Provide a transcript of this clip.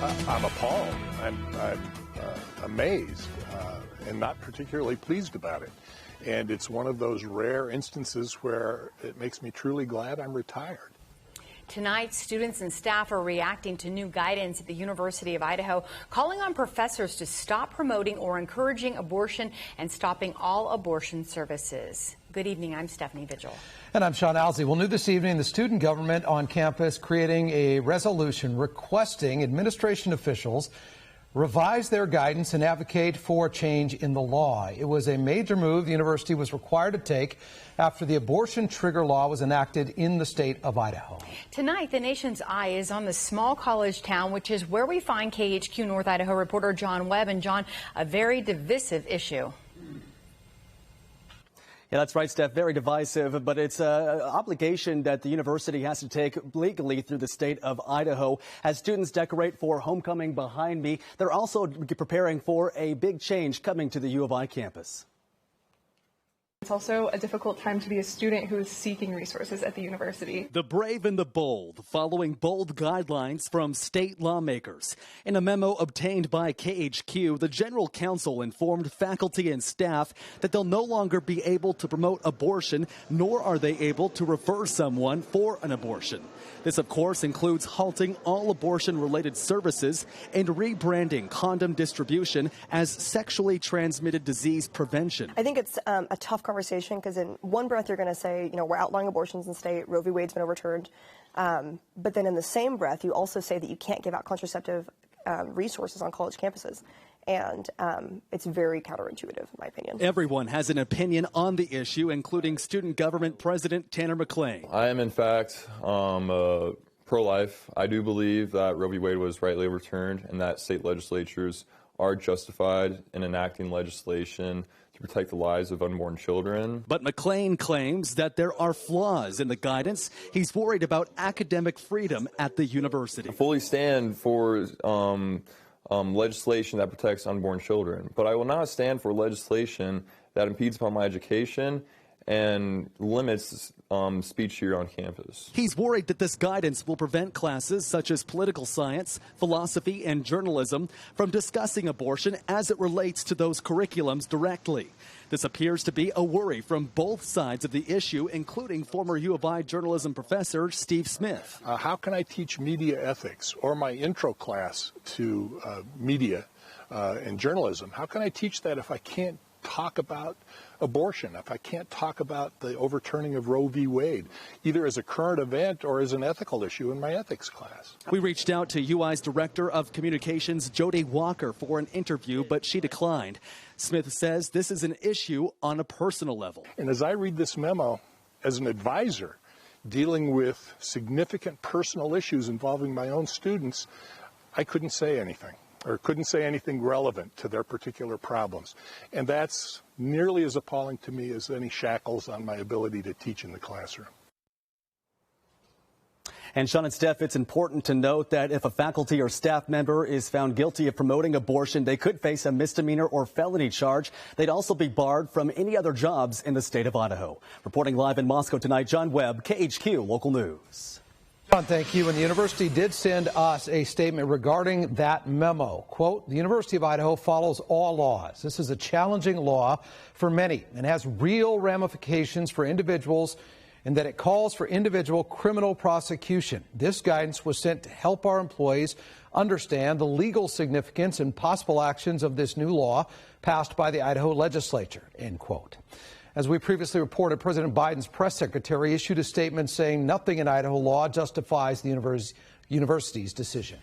I'm appalled. I'm amazed and not particularly pleased about it. And it's one of those rare instances where it makes me truly glad I'm retired. Tonight, students and staff are reacting to new guidance at the University of Idaho, calling on professors to stop promoting or encouraging abortion and stopping all abortion services. Good evening. I'm Stephanie Vigil. And I'm Sean Alsey. Well, new this evening, the student government on campus creating a resolution requesting administration officials revise their guidance and advocate for change in the law. It was a major move the university was required to take after the abortion trigger law was enacted in the state of Idaho. Tonight, the nation's eye is on the small college town, which is where we find KHQ North Idaho reporter John Webb. And John, a very divisive issue. Yeah, that's right, Steph. Very divisive, but it's an obligation that the university has to take legally through the state of Idaho. As students decorate for homecoming behind me, they're also preparing for a big change coming to the U of I campus. It's also a difficult time to be a student who is seeking resources at the university. The brave and the bold, following bold guidelines from state lawmakers. In a memo obtained by KHQ, the General Counsel informed faculty and staff that they'll no longer be able to promote abortion, nor are they able to refer someone for an abortion. This, of course, includes halting all abortion-related services and rebranding condom distribution as sexually transmitted disease prevention. I think it's a tough conversation because in one breath you're going to say, you know, we're outlawing abortions in state, Roe v. Wade's been overturned. But then in the same breath, you also say that you can't give out contraceptive resources on college campuses. And it's very counterintuitive, in my opinion. Everyone has an opinion on the issue, including Student Government President Tanner McLean. I am, in fact, pro-life. I do believe that Roe v. Wade was rightly overturned and that state legislatures are justified in enacting legislation to protect the lives of unborn children. But McLean claims that there are flaws in the guidance. He's worried about academic freedom at the university. I fully stand for legislation that protects unborn children, but I will not stand for legislation that impedes upon my education and limits speech here on campus. He's worried that this guidance will prevent classes such as political science, philosophy, and journalism from discussing abortion as it relates to those curriculums directly. This appears to be a worry from both sides of the issue, including former U of I journalism professor Steve Smith. How can I teach media ethics or my intro class to media and journalism? How can I teach that if I can't talk about abortion, if I can't talk about the overturning of Roe v. Wade, either as a current event or as an ethical issue in my ethics class? We reached out to UI's Director of Communications, Jody Walker, for an interview, but she declined. Smith says this is an issue on a personal level. And as I read this memo, as an advisor dealing with significant personal issues involving my own students, I couldn't say anything, or couldn't say anything relevant to their particular problems. And that's nearly as appalling to me as any shackles on my ability to teach in the classroom. And Sean and Steph, it's important to note that if a faculty or staff member is found guilty of promoting abortion, they could face a misdemeanor or felony charge. They'd also be barred from any other jobs in the state of Idaho. Reporting live in Moscow tonight, John Webb, KHQ Local News. John, thank you. And the university did send us a statement regarding that memo. Quote, the University of Idaho follows all laws. This is a challenging law for many and has real ramifications for individuals, and that it calls for individual criminal prosecution. This guidance was sent to help our employees understand the legal significance and possible actions of this new law passed by the Idaho legislature, end quote. As we previously reported, President Biden's press secretary issued a statement saying nothing in Idaho law justifies the university's decision.